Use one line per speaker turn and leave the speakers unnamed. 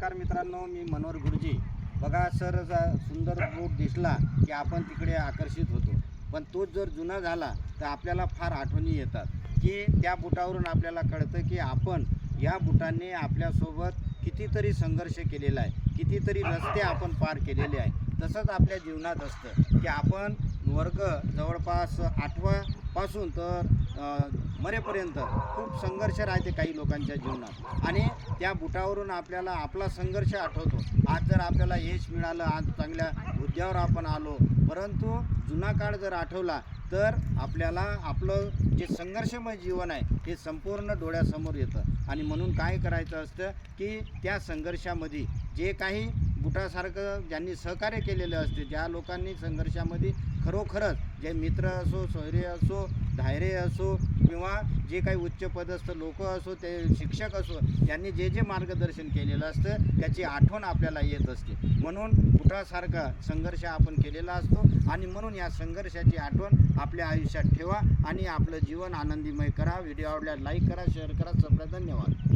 नमस्कार मित्रांनो, मी मनोहर गुरुजी. बघा सर, सुंदर बूट दिसला की आपण तिकडे आकर्षित होतो, पण तोच जर जुना झाला तर आपल्याला फार आठवणी येतात की त्या बुटावरून आपल्याला कळतं की आपण या बुटांनी आपल्यासोबत कितीतरी संघर्ष केलेला आहे, कितीतरी रस्ते आपण पार केलेले आहे. तसंच आपल्या जीवनात असतं की आपण वर्ग जवळपास 8वा पासून तर मरेपर्यंत खूप संघर्ष राहते काही लोकांच्या जीवनात, आणि त्या बुटावरून आपल्याला आपला संघर्ष आठवतो. आज जर आपल्याला यश मिळालं, आज चांगल्या हुद्द्यावर आपण आलो, परंतु जुना काळ जर आठवला तर आपल्याला आपलं जे संघर्षमय जीवन आहे हे संपूर्ण डोळ्यासमोर येतं. आणि म्हणून काय करायचं असतं की त्या संघर्षामध्ये जे काही बुटासारखं ज्यांनी सहकार्य केलेलं असते, ज्या लोकांनी संघर्षामध्ये खरोखरच, जे मित्र असो, सोयरे असो, धायरे असो, किंवा जे काही उच्च पदस्थ लोक असो, ते शिक्षक असो, यांनी जे जे मार्गदर्शन केलेलं असतं त्याची आठवण आपल्याला येत असते. म्हणून बुटासारखा संघर्ष आपण केलेला असतो, आणि म्हणून या संघर्षाची आठवण आपल्या आयुष्यात ठेवा आणि आपलं जीवन आनंदीमय करा. व्हिडिओ आवडल्यास लाईक करा, शेअर करा. सगळं धन्यवाद.